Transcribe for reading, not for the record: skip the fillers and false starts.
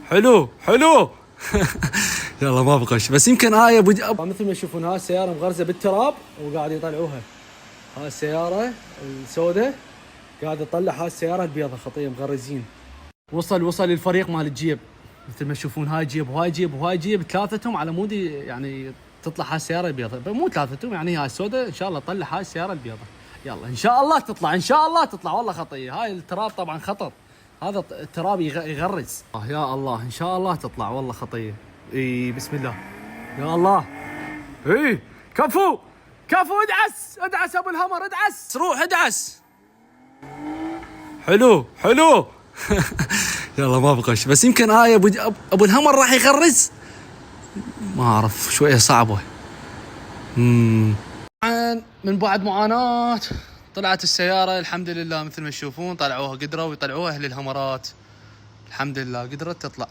حلو حلو. يلا ما بقش، بس يمكن هاي مثل ما تشوفون هاي السيارة مغرزة بالتراب وقاعد يطلعوها. هاي السيارة السوداء قاعد يطلع هاي السيارة البيضة خطية مغرزين. وصل الفريق مال الجيب، مثل ما تشوفون هاي جيب وهاي جيب وهاي جيب، ثلاثتهم على مود يعني تطلع هاي السيارة البيضة، مو ثلاثتهم يعني هاي السوداء ان شاء الله تطلع هاي السيارة البيضة. يلا ان شاء الله تطلع، ان شاء الله تطلع، والله خطية. هاي التراب طبعا خطر، هذا التراب يغرز. يا الله ان شاء الله تطلع، والله خطية. اي بسم الله يا الله. اي كفو كفو، ادعس ابو الهمر، ادعس، روح ادعس. حلو حلو. يلا ما بقش، بس يمكن هاي ابو الهمر راح يغرز، ما اعرف شويه صعبه. من بعد معاناه طلعت السياره الحمد لله، مثل ما تشوفون طلعوها، قدروا يطلعوها اهل الهمرات، الحمد لله قدرت تطلع.